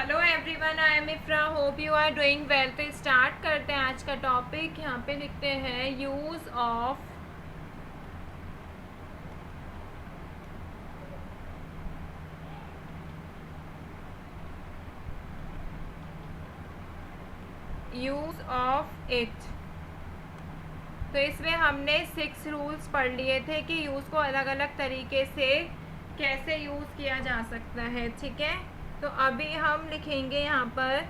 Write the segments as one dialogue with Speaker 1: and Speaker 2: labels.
Speaker 1: Hello everyone, I am Ifra, hope you are doing well. तो start करते हैं आज का टॉपिक। यहाँ पे लिखते हैं यूज़ ऑफ इट। तो इसमें हमने 6 रूल्स पढ़ लिए थे कि यूज़ को अलग अलग तरीके से कैसे यूज़ किया जा सकता है। ठीक है, तो अभी हम लिखेंगे यहाँ पर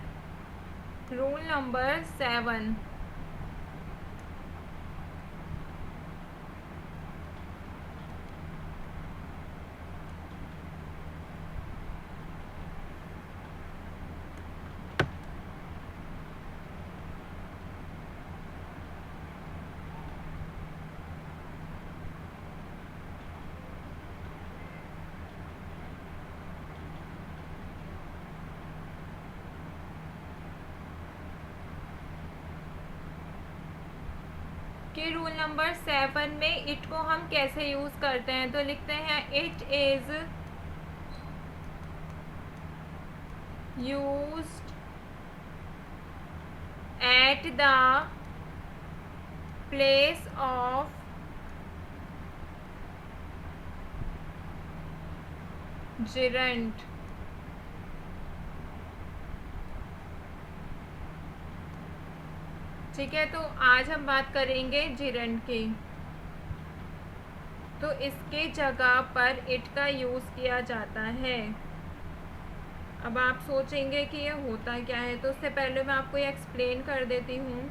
Speaker 1: रूल नंबर 7। कि रूल नंबर 7 में इट को हम कैसे यूज़ करते हैं। तो लिखते हैं it is used at the place of gerund। ठीक है, तो आज हम बात करेंगे gerund की। तो इसके जगह पर इट का यूज़ किया जाता है। अब आप सोचेंगे कि ये होता क्या है, तो उससे पहले मैं आपको ये एक्सप्लेन कर देती हूँ।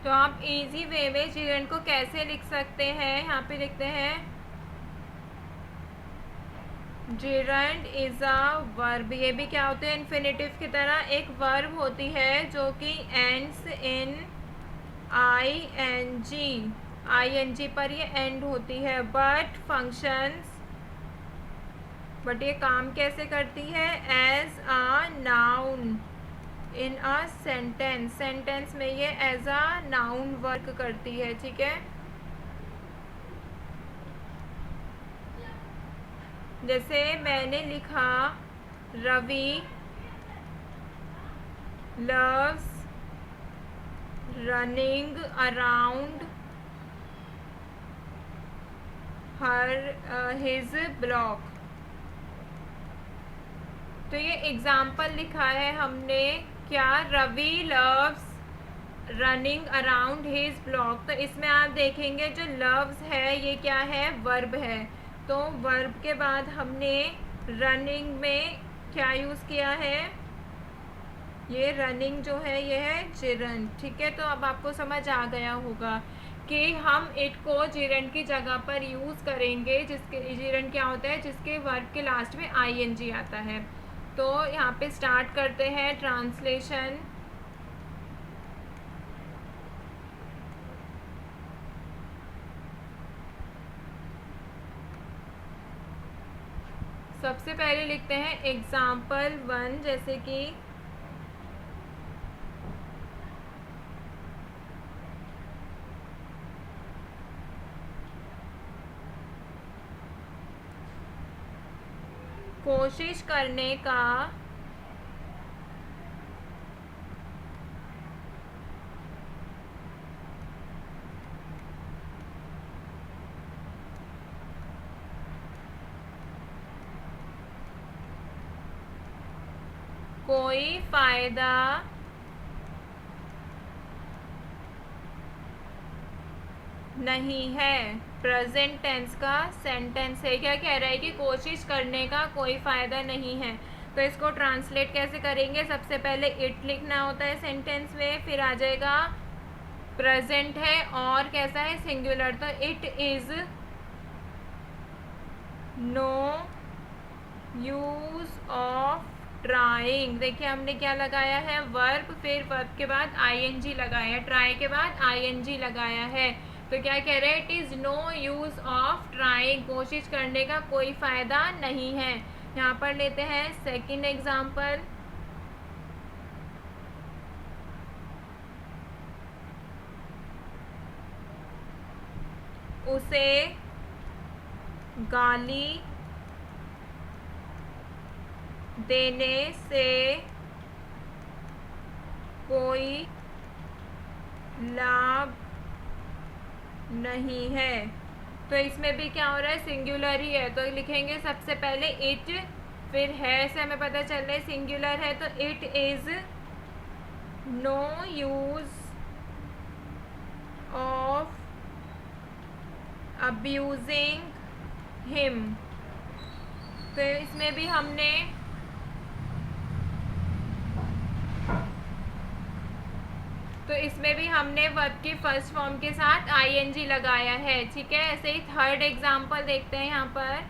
Speaker 1: तो आप इजी वे में gerund को कैसे लिख सकते हैं, यहाँ पे लिखते हैं gerund इज अ वर्ब। ये भी क्या होते हैं, इन्फिनेटिव की तरह एक वर्ब होती है जो कि एंड्स इन ing पर ये एंड होती है। बट ये काम कैसे करती है, as a noun in a sentence में ये एज अ नाउन वर्क करती है। ठीक है, जैसे मैंने लिखा Ravi loves running around his block. तो ये एग्जाम्पल लिखा है हमने क्या, Ravi loves running around his block. तो इसमें आप देखेंगे जो लव्स है ये क्या है, वर्ब है। तो वर्ब के बाद हमने रनिंग में क्या यूज़ किया है, ये रनिंग जो है ये है gerund। ठीक है, तो अब आपको समझ आ गया होगा कि हम इट को gerund की जगह पर यूज़ करेंगे। जिसके gerund क्या होता है, जिसके वर्ब के लास्ट में ing आता है। तो यहाँ पे स्टार्ट करते हैं ट्रांसलेशन। सबसे पहले लिखते हैं एग्जाम्पल 1, जैसे कि कोशिश करने का कोई फायदा नहीं है। प्रेजेंट टेंस का सेंटेंस है। क्या कह रहा है कि कोशिश करने का कोई फ़ायदा नहीं है। तो इसको ट्रांसलेट कैसे करेंगे? सबसे पहले इट लिखना होता है सेंटेंस में, फिर आ जाएगा प्रेजेंट है और कैसा है? सिंगुलर। तो it is no use of trying. देखिए हमने क्या लगाया है? वर्ब, फिर वर्ब के बाद आईएनजी लगाया, ट्राई के बाद आईएनजी लगाया है। तो क्या कह रहे हैं? It is no use of trying, कोशिश करने का कोई फायदा नहीं है। यहाँ पर लेते हैं सेकंड एग्जाम्पल। उसे गाली देने से कोई लाभ नहीं है। तो इसमें भी क्या हो रहा है? सिंगुलर ही है, तो लिखेंगे सबसे पहले इट, फिर है से हमें पता चल रहा है सिंगुलर है, तो it is no use of abusing him. तो इसमें भी हमने वर्ब की फर्स्ट फॉर्म के साथ आईएनजी लगाया है। ठीक है, ऐसे ही थर्ड एग्जांपल देखते हैं। यहाँ पर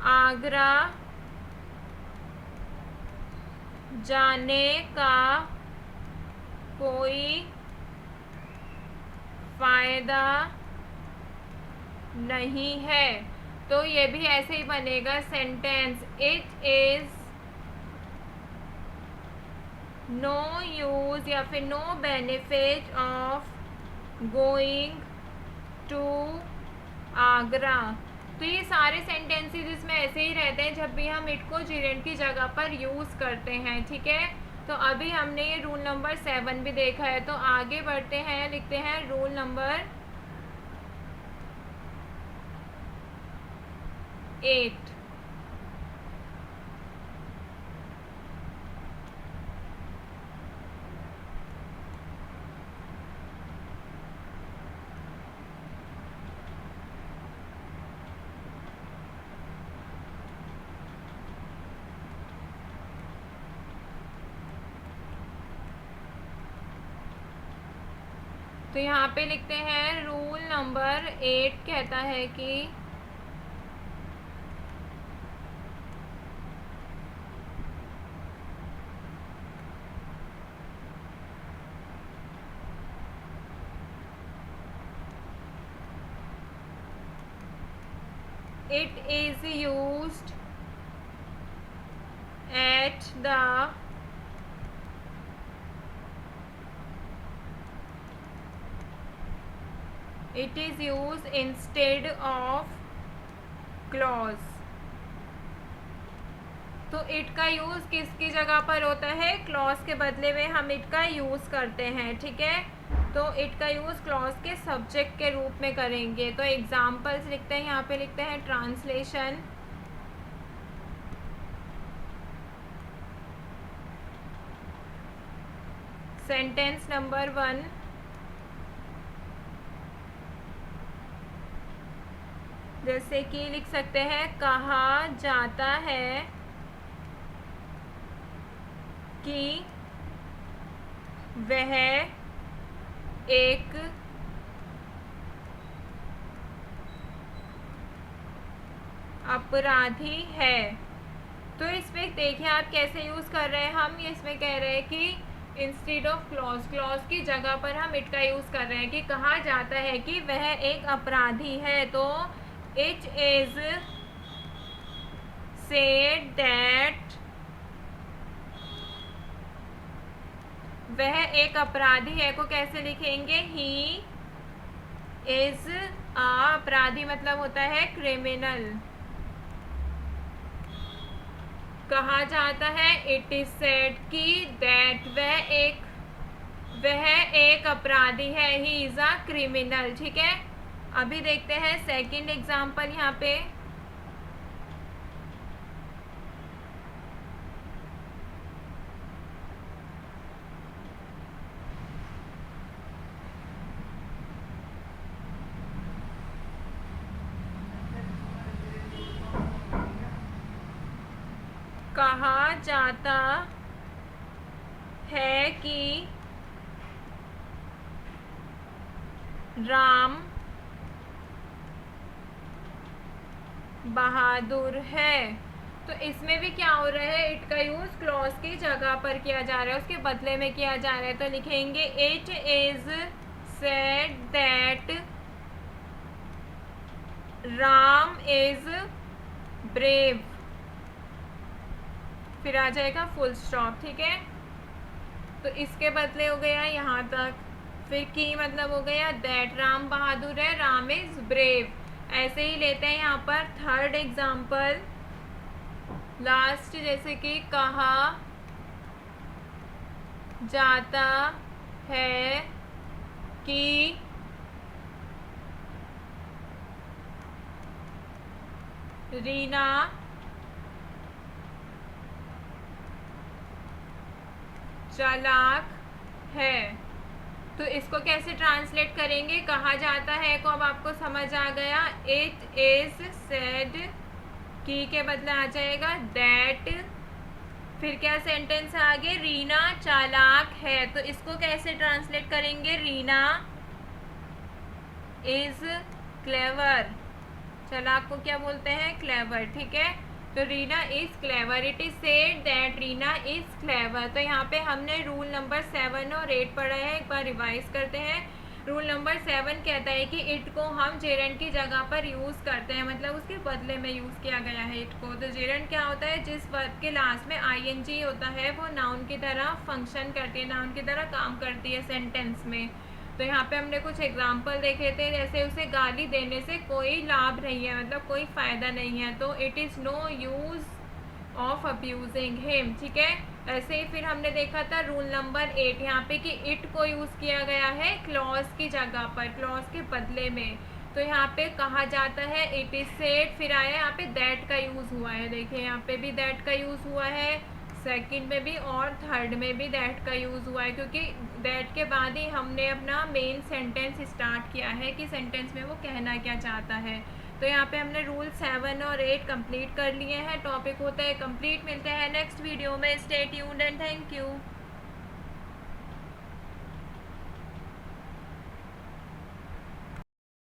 Speaker 1: आगरा जाने का कोई फायदा नहीं है। तो ये भी ऐसे ही बनेगा sentence, it is no use या फिर no benefit of going to Agra. तो ये सारे सेंटेंसेस इसमें ऐसे ही रहते हैं जब भी हम इट को जिरेंट की जगह पर यूज करते हैं। ठीक है, तो अभी हमने ये रूल नंबर 7 भी देखा है, तो आगे बढ़ते हैं, लिखते हैं रूल नंबर 8। तो यहाँ पे लिखते हैं रूल नंबर 8 कहता है कि it is used at the it is used instead of clause। तो इट का यूज किसकी जगह पर होता है? क्लॉज के बदले में हम इट का यूज करते हैं। ठीक है, तो इट का यूज क्लॉज के सब्जेक्ट के रूप में करेंगे। तो एग्जाम्पल्स लिखते हैं, यहाँ पे लिखते हैं ट्रांसलेशन। सेंटेंस नंबर 1, जैसे कि लिख सकते हैं, कहा जाता है कि वह एक अपराधी है। तो इसमें देखिए आप कैसे यूज कर रहे हैं, हम इसमें कह रहे हैं कि इंस्टेड ऑफ क्लॉज, क्लॉज की जगह पर हम इट का यूज कर रहे हैं कि कहा जाता है कि वह एक अपराधी है। तो इट इज सेड दैट वह एक अपराधी है को कैसे लिखेंगे? ही इज अपराधी मतलब होता है क्रिमिनल। कहा जाता है, इट इज सेड कि दैट वह एक अपराधी है, ही इज अ क्रिमिनल। ठीक है, अभी देखते हैं सेकंड एग्जांपल। यहाँ पे कहा जाता है कि राम बहादुर है। तो इसमें भी क्या हो रहा है, इट का यूज क्लॉज की जगह पर किया जा रहा है, उसके बदले में किया जा रहा है। तो लिखेंगे it is said that Ram is brave, फिर आ जाएगा फुल स्टॉप। ठीक है, तो इसके बदले हो गया यहाँ तक। फिर की मतलब हो गया दैट राम बहादुर है, राम इज ब्रेव। ऐसे ही लेते हैं यहाँ पर थर्ड एग्जाम्पल लास्ट, जैसे कि कहा जाता है कि रीना चालाक है। तो इसको कैसे ट्रांसलेट करेंगे, कहा जाता है को अब आपको समझ आ गया। इट इज सेड, की के बदले आ जाएगा दैट, फिर क्या सेंटेंस है आगे, रीना चालाक है। तो इसको कैसे ट्रांसलेट करेंगे, रीना इज क्लेवर, चालाक को क्या बोलते हैं, क्लेवर। ठीक है, तो Reena is clever, it is said that Reena is clever. तो यहाँ पे हमने रूल नंबर 7 और 8 पढ़ा है, एक बार रिवाइज करते हैं। रूल नंबर 7 कहता है कि इट को हम जेरेंट की जगह पर यूज़ करते हैं, मतलब उसके बदले में यूज़ किया गया है इट को। तो जेरेंट क्या होता है, जिस वर्ब के लास्ट में आईएनजी होता है वो नाउन की तरह फंक्शन करती है, नाउन की तरह काम करती है सेंटेंस में। तो यहाँ पे हमने कुछ एग्जाम्पल देखे थे, जैसे उसे गाली देने से कोई लाभ नहीं है, मतलब कोई फ़ायदा नहीं है, तो it is no use of abusing him. ठीक है, ऐसे ही फिर हमने देखा था रूल नंबर 8 यहाँ पे कि इट को यूज़ किया गया है क्लॉज की जगह पर, क्लॉज के बदले में। तो यहाँ पे कहा जाता है इट इज सेड, फिर आया यहाँ पे दैट का यूज़ हुआ है, देखिए यहाँ पे भी दैट का यूज़ हुआ है, सेकंड में भी और थर्ड में भी दैट का यूज़ हुआ है, क्योंकि दैट के बाद ही हमने अपना मेन सेंटेंस स्टार्ट किया है कि सेंटेंस में वो कहना क्या चाहता है। तो यहाँ पे हमने रूल 7 और 8 कंप्लीट कर लिए हैं, टॉपिक होता है कंप्लीट। मिलते हैं नेक्स्ट वीडियो में, stay tuned and thank you.